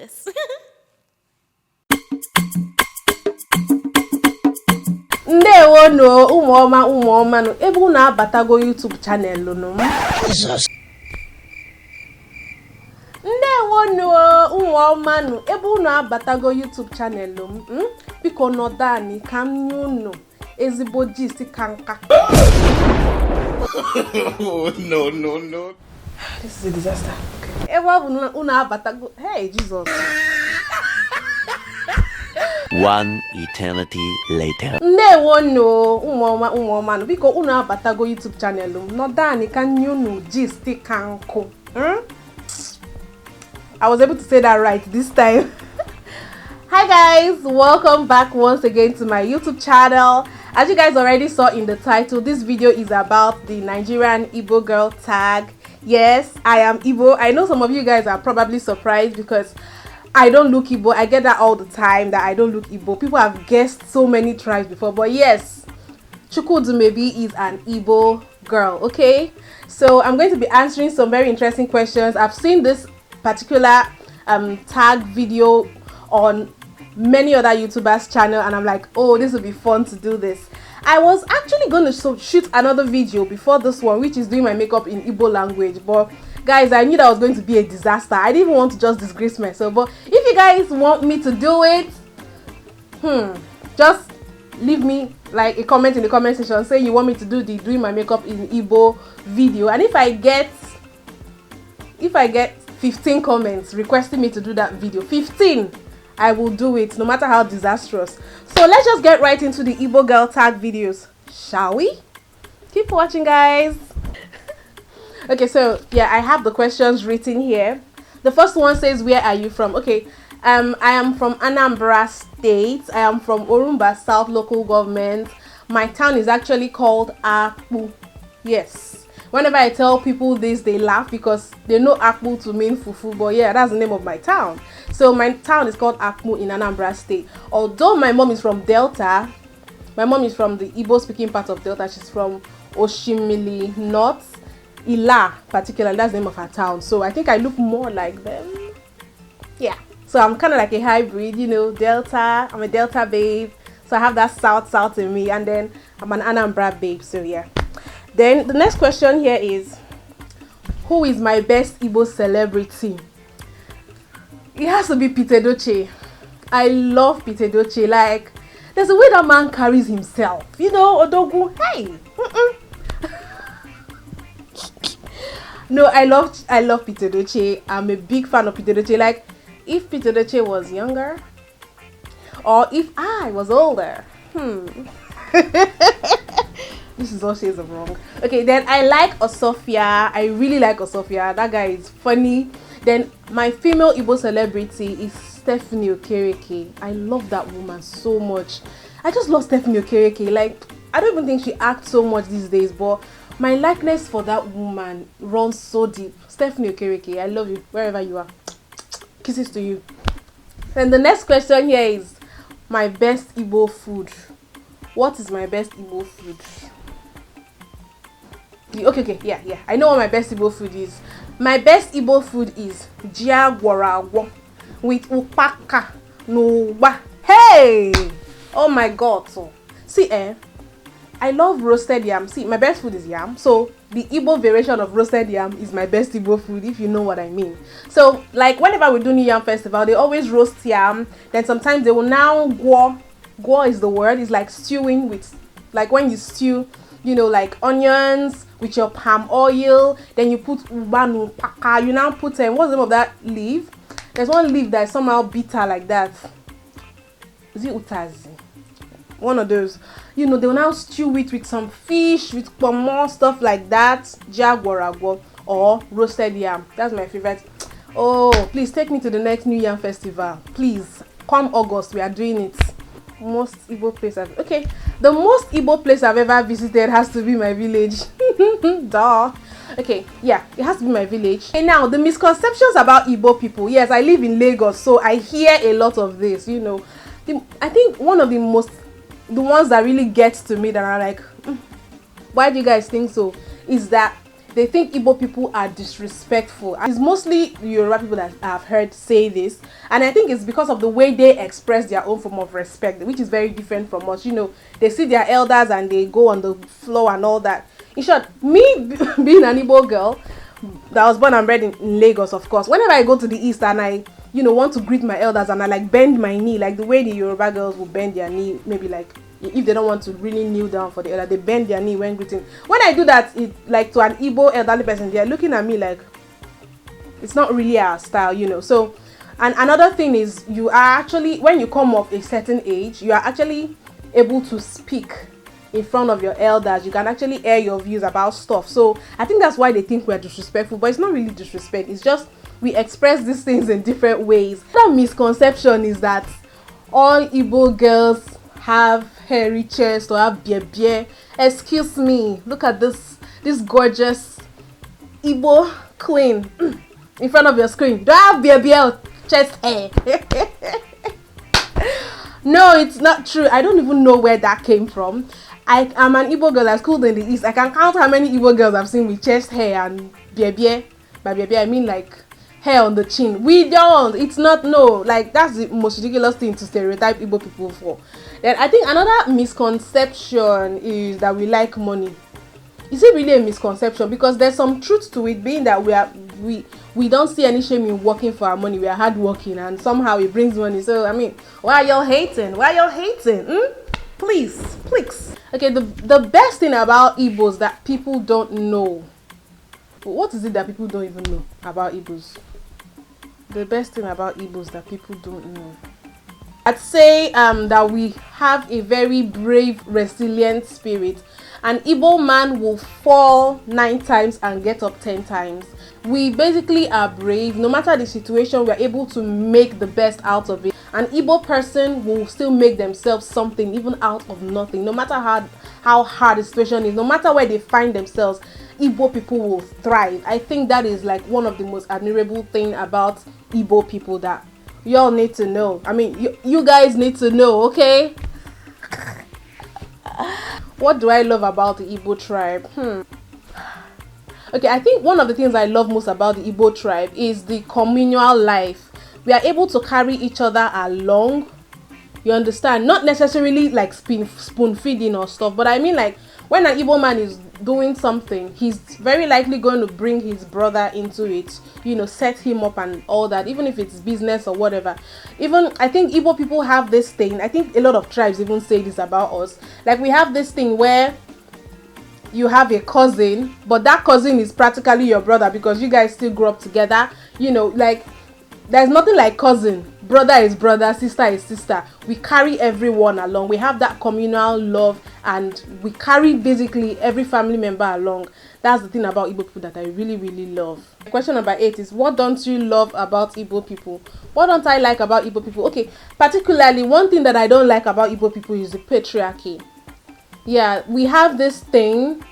this. Ndewo no ụmụọma no ebe unu abatago YouTube channel no. Jesus. Ndewo no ụmụọma no ebe unu abatago YouTube channel no. Biko nọdani ka m nye unu ezigbo gist ka nka. No. This is a disaster. Okay. Ebe unu abatago. Hey Jesus. One eternity later. Ndewo no ụmụọma no biko unu abatago YouTube channel nọdani ka nye unu gist ka nku. I was able to say that right this time. Hi guys, welcome back once again to my YouTube channel. As you guys already saw in the title, this video is about the Nigerian Igbo girl tag. Yes, I am Igbo. I know some of you guys are probably surprised because I don't look Igbo. I get that all the time that I don't look Igbo. People have guessed so many tribes before, but yes, Dumebi is an Igbo girl. Okay, so I'm going to be answering some very interesting questions. I've seen this particular tag video on many other YouTubers channel and I'm like, oh, this will be fun to do this. I was actually going to shoot another video before this one, which is doing my makeup in Igbo language, but guys, I knew that was going to be a disaster. I didn't even want to just disgrace myself, but if you guys want me to do it, just leave me like a comment in the comment section saying you want me to do the doing my makeup in Igbo video, and if I get 15 comments requesting me to do that video, 15, I will do it no matter how disastrous. So let's just get right into the Igbo girl tag videos, shall we? Keep watching, guys. Okay, so yeah, I have the questions written here. The first one says, where are you from? Okay, I am from Anambra State. I am from Orumba South local government. My town is actually called Akpu. Yes. Whenever I tell people this, they laugh because they know Akpu to mean fufu, but yeah, that's the name of my town. So my town is called Akpu in Anambra State. Although my mom is from Delta, my mom is from the Igbo speaking part of Delta. She's from Oshimili North, Ila particularly, that's the name of her town. So I think I look more like them. Yeah. So I'm kind of like a hybrid, you know, Delta. I'm a Delta babe. So I have that South in me, and then I'm an Anambra babe. So yeah. Then the next question here is, who is my best Igbo celebrity? It has to be Pete Doche. I love Pete Doche. Like, there's a way that man carries himself. You know, Odogu, hey. No, I love Pete Doche. I'm a big fan of Pete Doche. Like, if Pete Doche was younger, or if I was older, This is all shades of wrong. Okay, then I like Osofia. I really like Osofia. That guy is funny. Then my female Igbo celebrity is Stephanie Okereke. I love that woman so much. I just love Stephanie Okereke. Like, I don't even think she acts so much these days, but my likeness for that woman runs so deep. Stephanie Okereke, I love you wherever you are. Kisses to you. And the next question here is my best Igbo food. What is my best Igbo food? Okay, yeah. I know what my best Igbo food is. My best Igbo food is jiagwarawo with upaka n'ugba. Hey! Oh my God! So, see, I love roasted yam. See, my best food is yam. So the Igbo variation of roasted yam is my best Igbo food, if you know what I mean. So, like, whenever we do New Yam Festival, they always roast yam. Then sometimes they will now guo is the word. It's like stewing with, like when you stew, you know, like onions with your palm oil. Then you put ubanu paka. You now put what's the name of that leaf? There's one leaf that is somehow bitter like that. Is it utazi? One of those. You know, they will now stew it with some fish, with more stuff like that. Jagwarago or roasted yam. That's my favorite. Oh, please take me to the next New Yam Festival. Please, come August, we are doing it. Most Igbo place okay, the most Igbo place I've ever visited has to be my village. Duh. Okay, yeah, it has to be my village. And now the misconceptions about Igbo people. Yes, I live in Lagos, so I hear a lot of this. You know, I think one of the ones that really gets to me that are like, why do you guys think so, is that they think Igbo people are disrespectful. It's mostly Yoruba people that I've heard say this, and I think it's because of the way they express their own form of respect, which is very different from us. You know, they see their elders and they go on the floor and all that. In short, me being an Igbo girl that was born and bred in Lagos, of course, whenever I go to the east and I, you know, want to greet my elders and I like bend my knee, like the way the Yoruba girls will bend their knee, maybe like if they don't want to really kneel down for the elder, they bend their knee when greeting. When I do that, it like to an Igbo elderly person, they are looking at me like it's not really our style, you know. So, and another thing is, you are actually, when you come of a certain age, you are actually able to speak in front of your elders. You can actually air your views about stuff. So I think that's why they think we're disrespectful, but it's not really disrespect. It's just we express these things in different ways. The misconception is that all Igbo girls have hairy chest or have beer. Excuse me, look at this gorgeous Igbo queen in front of your screen. Do I have beer chest hair? No, it's not true. I don't even know where that came from. I am an Igbo girl that's schooled in the east. I can count how many Igbo girls I've seen with chest hair and beer. By beer I mean like hair on the chin. We don't. It's not, no. Like, that's the most ridiculous thing to stereotype Igbo people for. Then I think another misconception is that we like money. Is it really a misconception? Because there's some truth to it, being that we don't see any shame in working for our money. We are hardworking and somehow it brings money. So I mean, why are y'all hating? Please. Okay, the best thing about Igbos that people don't know. What is it that people don't even know about Igbos? The best thing about Igbos that people don't know. I'd say that we have a very brave, resilient spirit. An Igbo man will fall 9 times and get up 10 times. We basically are brave. No matter the situation, we are able to make the best out of it. An Igbo person will still make themselves something even out of nothing. No matter how hard the situation is, no matter where they find themselves, Igbo people will thrive. I think that is like one of the most admirable thing about Igbo people that y'all need to know. I mean, you guys need to know, okay? What do I love about the Igbo tribe? Okay, I think one of the things I love most about the Igbo tribe is the communal life. We are able to carry each other along. You understand? Not necessarily like spoon feeding or stuff, but I mean like when an Igbo man is doing something, he's very likely going to bring his brother into it, you know, set him up and all that, even if it's business or whatever. Even I think Igbo people have this thing, I think a lot of tribes even say this about us, like we have this thing where you have a cousin, but that cousin is practically your brother because you guys still grew up together, you know, like there's nothing like cousin. Brother is brother, sister is sister. We carry everyone along. We have that communal love and we carry basically every family member along. That's the thing about Igbo people that I really, really love. Question number 8 is, what don't you love about Igbo people? What don't I like about Igbo people? Okay, particularly one thing that I don't like about Igbo people is the patriarchy. Yeah, we have this thing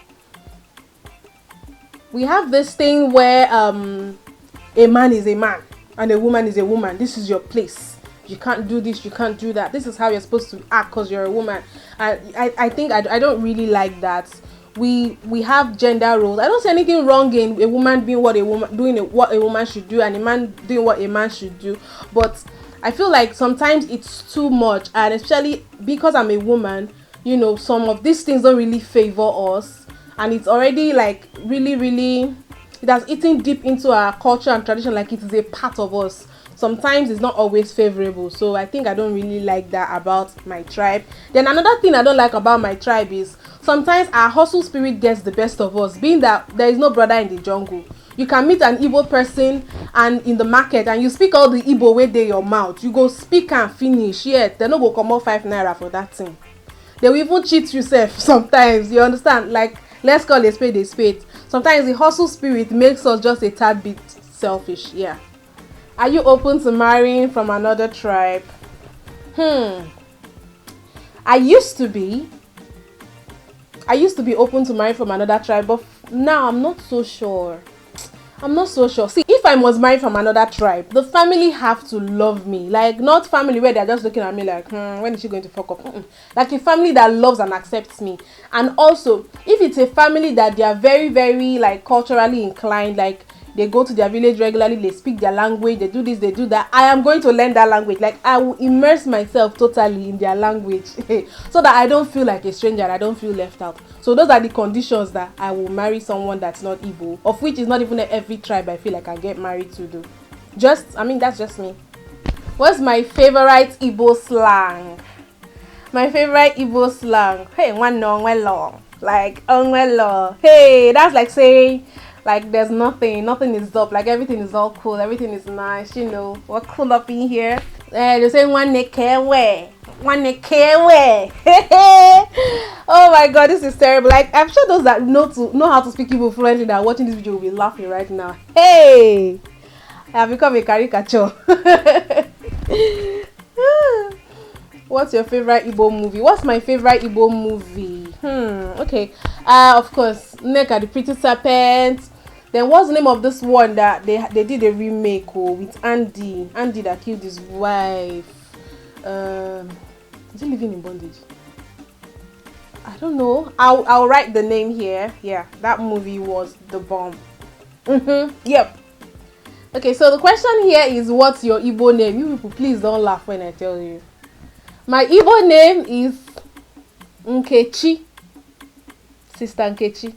where a man is a man and a woman is a woman. This is your place. You can't do this, you can't do that. This is how you're supposed to act because you're a woman. And I think I don't really like that. We have gender roles. I don't see anything wrong in a woman doing what a woman should do and a man doing what a man should do. But I feel like sometimes it's too much, and especially because I'm a woman, you know, some of these things don't really favor us, and it's already like really it has eaten deep into our culture and tradition, like it is a part of us. Sometimes it's not always favorable, so I think I don't really like that about my tribe. Then another thing I don't like about my tribe is sometimes our hustle spirit gets the best of us, being that there is no brother in the jungle. You can meet an Igbo person and in the market and you speak all the Igbo way they your mouth, you go speak and finish, yet they no go come out 5 naira for that thing. They will even cheat yourself sometimes, you understand? Like, let's call a spade a spade. Sometimes the hustle spirit makes us just a tad bit selfish. Yeah. Are you open to marrying from another tribe? I used to be open to marry from another tribe, but now I'm not so sure. I'm not so sure. See, if I was married from another tribe, the family have to love me. Like, not family where they're just looking at me like, when is she going to fuck up? Like a family that loves and accepts me. And also, if it's a family that they are very, very, like, culturally inclined, like, they go to their village regularly, they speak their language, they do this, they do that, I am going to learn that language. Like, I will immerse myself totally in their language so that I don't feel like a stranger and I don't feel left out. So those are the conditions that I will marry someone that's not Igbo, of which is not even every tribe I feel like I get married to do. That's just me. What's my favorite Igbo slang? My favorite Igbo slang. Hey, one no, one long. Like, onwelo. Hey, that's like saying, like, there's nothing is up, like everything is all cool, everything is nice, you know, we're cool up in here. They say one nekewe. Oh my god, this is terrible. Like, I'm sure those that know how to speak Igbo fluently that are watching this video will be laughing right now. Hey, I have become a caricature. What's your favorite Igbo movie? What's my favorite Igbo movie? Okay. Of course, Nneka the Pretty Serpent. Then what's the name of this one that they did a remake with Andy that killed his wife? Is he living in bondage? I don't know. I'll write the name here. Yeah, that movie was the bomb. Yep. Okay, so the question here is, what's your Igbo name? You people, please don't laugh when I tell you. My Igbo name is Nkechi. Sister Nkechi.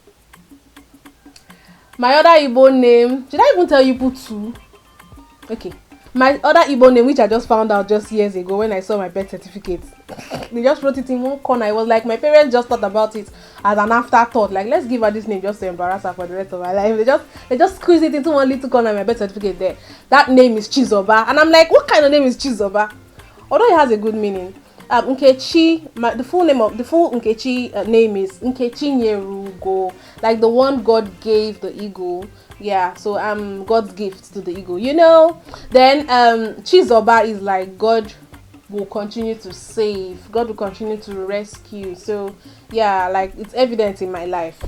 My other Igbo name, did I even tell you put two? Okay. My other Igbo name, which I just found out just years ago when I saw my birth certificate. They just wrote it in one corner. It was like my parents just thought about it as an afterthought. Like, let's give her this name just to embarrass her for the rest of her life. They just squeezed it into one little corner of my birth certificate there. That name is Chizoba. And I'm like, what kind of name is Chizoba? Although it has a good meaning. Nkechi, the full Nkechi name is Nkechi Nyerugo, like the one God gave the eagle. Yeah, so I'm God's gift to the eagle, you know. Then Chizoba is like God will continue to save, God will continue to rescue. So yeah, like it's evident in my life.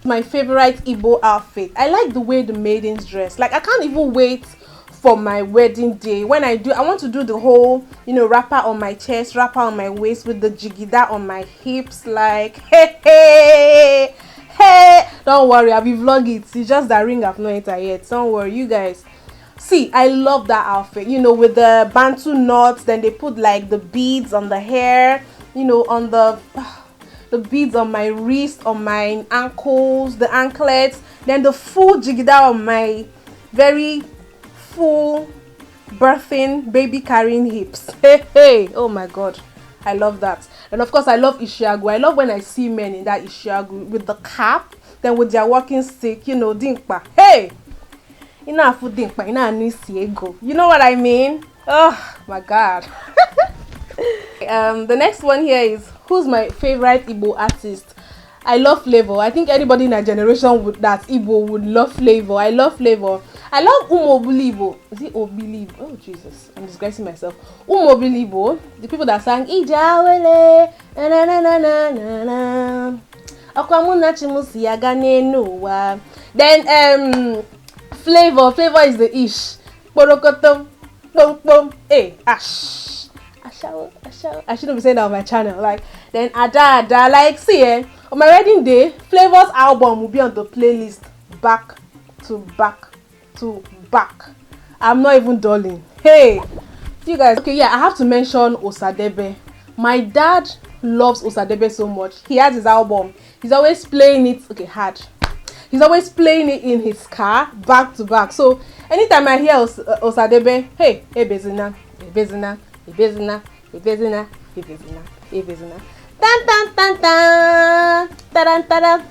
My favorite Igbo outfit. I like the way the maidens dress. Like, I can't even wait for my wedding day. When I want to do the whole, you know, wrapper on my chest, wrapper on my waist with the jigida on my hips. Like, hey, don't worry, I'll be vlogging. It's just that ring I've not entered yet. Don't worry, you guys. See, I love that outfit, you know, with the bantu knots. Then they put like the beads on the hair, you know, on the beads on my wrist, on my ankles, the anklets. Then the full jigida on my very full birthing baby carrying hips. Hey, oh my god, I love that. And of course, I love Ishiagu. I love when I see men in that Ishiagu with the cap, then with their walking stick, you know, dinkpa. Hey, you know what I mean? Oh my god. The next one here is, who's my favorite Igbo artist? I love Flavor. I think anybody in our generation that's Igbo would love Flavor. I love Flavor. I love Umobilibo. Is it Obilibo? Oh Jesus, I'm disgracing myself. Umobilibo, the people that sang Ijawele na na na na na na. Akwamunachimusi agane noa. Then Flavor is the ish. Borokotom, pom pom. Hey, ash. I shouldn't be saying that on my channel. Like, then Ada, like, see, on my wedding day, Flavor's album will be on the playlist back to back to back. I'm not even dulling. Hey, you guys. Okay, yeah, I have to mention Osadebe. My dad loves Osadebe so much. He has his album. He's always playing it. Okay, hard. He's always playing it in his car back to back. So anytime I hear Osadebe, hey, Bezina. Ibezina. Tan tan tan tan. Taran taran.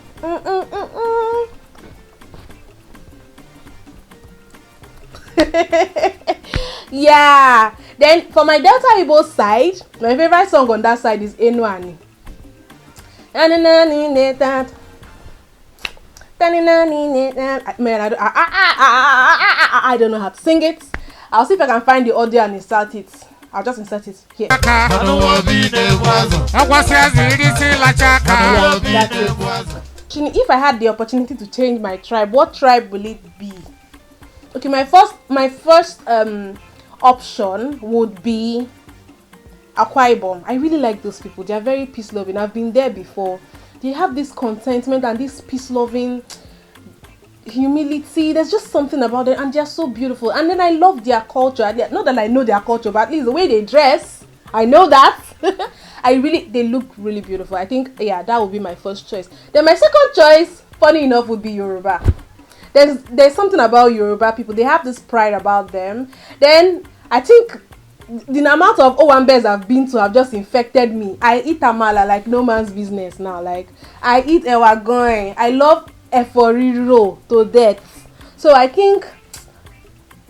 Yeah. Then for my Delta Igbo side, my favorite song on that side is Enuani. Man, I don't know how to sing it. I'll see if I can find the audio and insert it. I'll just insert it here. Chini, if I had the opportunity to change my tribe, what tribe will it be? Okay, my first option would be Akwa Ibom. I really like those people. They are very peace loving. I've been there before. They have this contentment and this peace loving humility. There's just something about them, and they're so beautiful. And then I love their culture. Not that I know their culture, but at least the way they dress, I know that. They look really beautiful. I think, yeah, that would be my first choice. Then my second choice, funny enough, would be Yoruba. There's something about Yoruba people. They have this pride about them. Then I think the amount of Owambes I've been to have just infected me. I eat amala like no man's business now. Like, I eat ewagoin. I love eforiro to death. So I think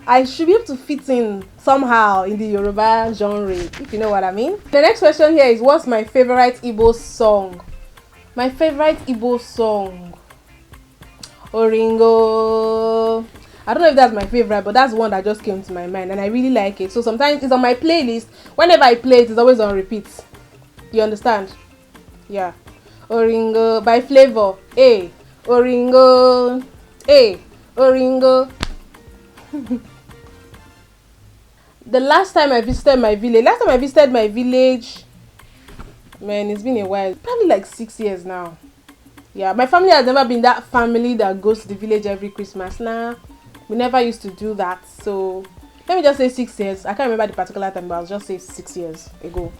I should be able to fit in somehow in the Yoruba genre, if you know what I mean. The next question here is, what's my favorite Igbo song? My favorite Igbo song, Oringo. I don't know if that's my favorite, but that's one that just came to my mind and I really like it. So sometimes it's on my playlist. Whenever I play it, it's always on repeat. You understand? Yeah. Oringo by Flavor. Hey, Oringo. Hey, Oringo. The last time I visited my village, man, it's been a while. Probably like 6 years now. Yeah, my family has never been that family that goes to the village every Christmas. Nah, we never used to do that. So let me just say 6 years. I can't remember the particular time, but I'll just say 6 years ago.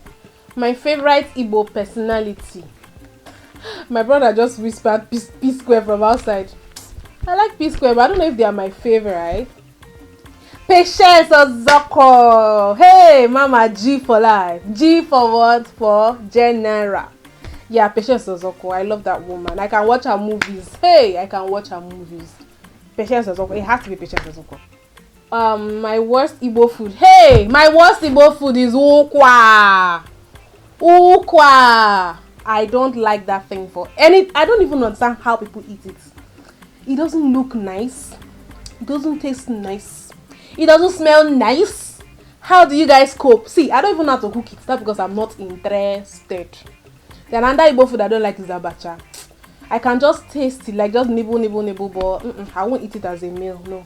My favorite Igbo personality. My brother just whispered P Square from outside. I like P Square, but I don't know if they are my favorite. Patience Ozoko. Hey, Mama, G for life. G for what? For general. Yeah, Patience Ozoko. I love that woman. I can watch her movies. Hey, I can watch her movies. Patience Ozoko. It has to be Patience Ozoko. My worst Igbo food. Hey, my worst Igbo food is ukwa. Ukwa. I don't like that thing for any. I don't even understand how people eat it. It doesn't look nice. It doesn't taste nice. It doesn't smell nice. How do you guys cope? See, I don't even know how to cook it. That's because I'm not interested. The another Igbo food I don't like is abacha. I can just taste it, like just nibble, but I won't eat it as a meal, no.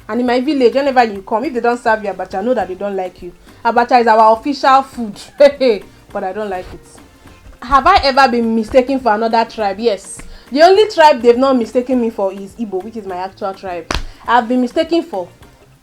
And in my village, whenever you come, if they don't serve you abacha, know that they don't like you. Abacha is our official food. But I don't like it. Have I ever been mistaken for another tribe? Yes. The only tribe they've not mistaken me for is Igbo, which is my actual tribe. I've been mistaken for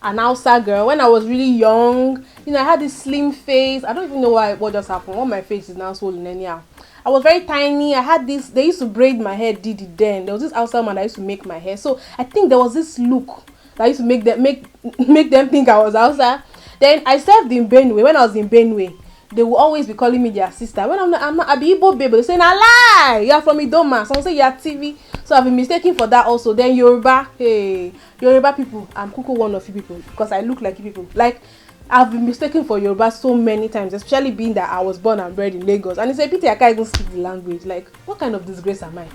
an Hausa girl when I was really young. You know, I had this slim face. I don't even know what just happened. What my face is now swollen anyhow. I was very tiny. I had this. They used to braid my hair. Then there was this Hausa man that used to make my hair. So I think there was this look that used to make them think I was Hausa. Then I served in Benue. When I was in Benue, they will always be calling me their sister. When I'm not I be Igbo baby. They say, "Na lie, you are from Idoma." Some say you are TV. So I've been mistaken for that also. Then Yoruba, hey, Yoruba people, I'm Kuku one of you people because I look like you people. Like, I've been mistaken for Yoruba so many times, especially being that I was born and bred in Lagos. And it's a pity I can't even speak the language. Like, what kind of disgrace am I?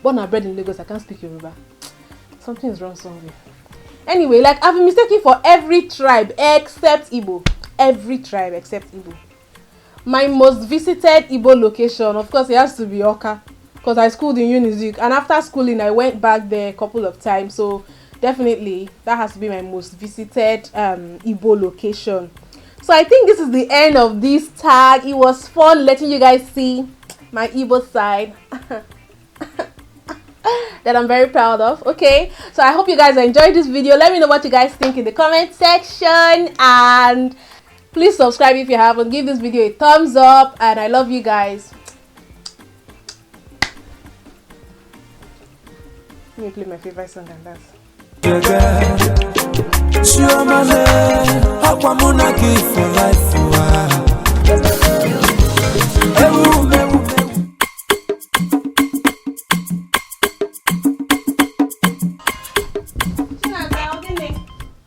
Born and bred in Lagos, I can't speak Yoruba. Something is wrong somewhere. Anyway, like, I've been mistaken for every tribe except Igbo. Every tribe except Igbo. My most visited Igbo location, of course, it has to be Oka. Because I schooled in Unizik, and after schooling I went back there a couple of times, so definitely that has to be my most visited Igbo location. So I think this is the end of this tag. It was fun letting you guys see my Igbo side that I'm very proud of. Okay, so I hope you guys enjoyed this video. Let me know what you guys think in the comment section, and please subscribe if you haven't. Give this video a thumbs up, and I love you guys. Let me play my favorite song and dance.